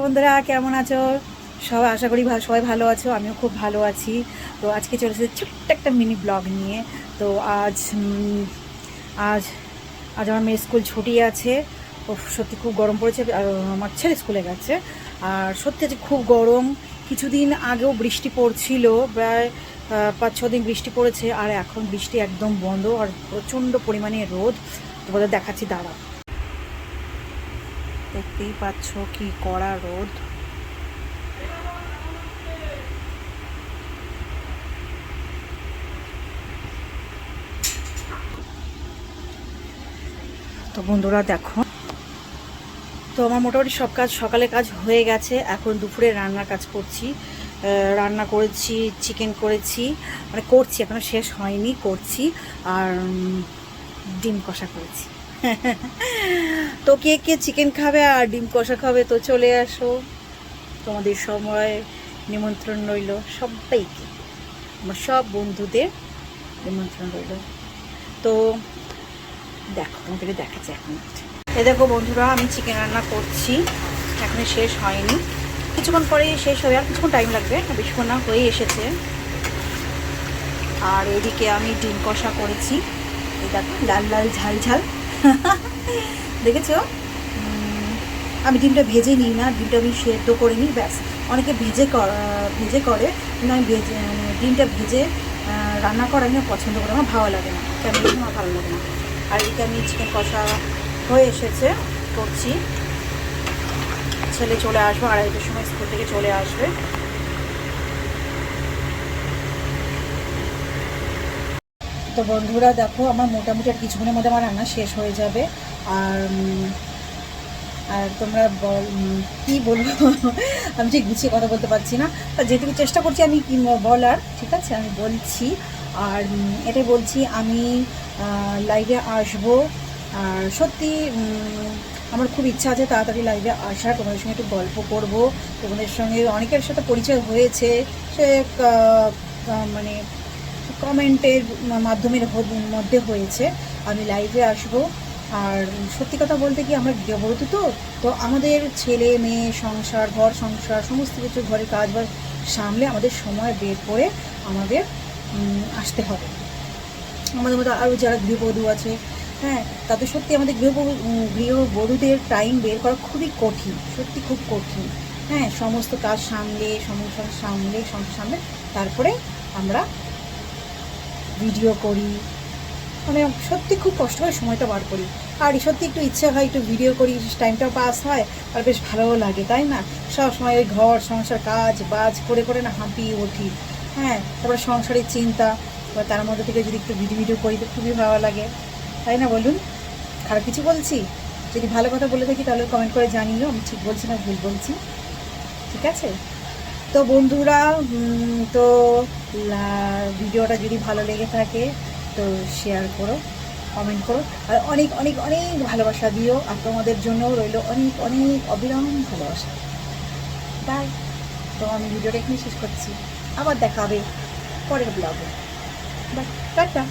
বন্ধুরা, কেমন আছো? সবাই আশা করি সবাই ভালো আছো। আমিও খুব ভালো আছি। তো আজকে চলে এসেছি ছোট্ট একটা মিনি ব্লগ নিয়ে। তো আজ আজ আজ আমার মেয়ের স্কুল ছুটি আছে। ও সত্যি খুব গরম পড়েছে। আর আমার ছেলে স্কুলে গেছে। আর সত্যি আজ খুব গরম। কিছুদিন আগেও বৃষ্টি পড়ছিল, প্রায় 5-6 দিন বৃষ্টি পড়েছে। আর এখন বৃষ্টি একদম বন্ধ, আর প্রচণ্ড পরিমাণে রোদ। তোমাদের দেখাচ্ছি, দাঁড়া। দেখতেই পাচ্ছ কি কড়া রোদ। তো বন্ধুরা দেখো, তো আমার মোটামুটি সব কাজ, সকালে কাজ হয়ে গেছে। এখন দুপুরে রান্নার কাজ করছি। রান্না করেছি, চিকেন করেছি, মানে করছি, এখনো শেষ হয়নি, করছি। আর ডিম কষা করেছি। তো কে কে চিকেন খাবে আর ডিম কষা খাবে, তো চলে আসো। তোমাদের সময় নিমন্ত্রণ রইল সবাইকে, আমার সব বন্ধুদের নিমন্ত্রণ রইল। তো দেখো, তোমাদেরকে দেখাচ্ছি এক মিনিট। এই দেখো বন্ধুরা, আমি চিকেন রান্না করছি, এখনো শেষ হয়নি, কিছুক্ষণ পরেই শেষ হবে। আর কিছুক্ষণ টাইম লাগবে, বেশিক্ষণ না, হয়ে এসেছে। আর এদিকে আমি ডিম কষা করেছি। এই দেখো, লাল লাল ঝাল ঝাল। দেখেছো? আমি ডিমটা ভেজে নিই না, ডিমটা আমি সেদ্ধ করে নিই, ব্যাস। অনেকে ভেজে করে, কিন্তু আমি ডিমটা ভেজে রান্না করা আমি পছন্দ করি, আমার ভালো লাগে না, কেন আমার ভালো লাগে না। আর এদিকে আমি চিকেন কষা হয়ে এসেছে, করছি। ছেলে চলে আসবে, 2:30টার সময় স্কুল থেকে চলে আসবে। তো বন্ধুরা দেখো, আমার মোটামুটি আর কিছুক্ষণের মধ্যে আমার রান্না শেষ হয়ে যাবে। আর আর তোমরা কী বলবো, আমি ঠিক গুছিয়ে কথা বলতে পারছি না। যেটুকু চেষ্টা করছি আমি বলার, ঠিক আছে, আমি বলছি। আর এটাই বলছি, আমি লাইভে আসবো। আর সত্যি আমার খুব ইচ্ছা আছে তাড়াতাড়ি লাইভে আসার, তোমাদের সঙ্গে একটু গল্প করব। তোমাদের সঙ্গে অনেকের সাথে পরিচয় হয়েছে, সে মানে কমেন্টের মাধ্যমের মধ্যে হয়েছে। আমি লাইভে আসব। আর সত্যি কথা বলতে কি, আমরা গৃহবধূ, তো তো আমাদের ছেলে মেয়ে, সংসার, ঘর সংসার, সমস্ত কিছু, ঘরের কাজ বাজ সামলে আমাদের সময় বের করে আমাদের আসতে হবে। আমাদের মতো আরও যারা গৃহবধূ আছে, হ্যাঁ, তাদের সত্যি আমাদের গৃহবধূদের টাইম বের করা খুবই কঠিন, সত্যি খুব কঠিন। হ্যাঁ, সমস্ত কাজ সামলে, সংসার সামলে তারপরে আমরা ভিডিও করি, মানে সত্যি খুব কষ্ট করে সময়টা বার করি। আর সত্যি একটু ইচ্ছে হয়, একটু ভিডিও করি, টাইমটাও পাস হয়, আর বেশ ভালোও লাগে, তাই না? সব সময় ওই ঘর সংসার কাজ বাজ করে করে না হাঁপিয়ে উঠি। হ্যাঁ, তারপরে সংসারের চিন্তা, বা তার মধ্যে থেকে যদি একটু ভিডিও করি তো খুবই ভালো লাগে, তাই না বলুন? খারাপ কিছু বলছি? যদি ভালো কথা বলে থাকি তাহলে কমেন্ট করে জানিও, আমি ঠিক বলছি না ভুল বলছি, ঠিক আছে? তো বন্ধুরা, তো ভিডিওটা যদি ভালো লেগে থাকে তো শেয়ার করো, কমেন্ট করো, আর অনেক অনেক অনেক ভালোবাসা দিও। আর তোমাদের জন্য রইল অনেক অনেক অবিরাম ভালোবাসা। বাই। তো আমি ভিডিওটা এখানে শেষ করছি, আবার দেখা হবে পরের ব্লগে। Bye, tata.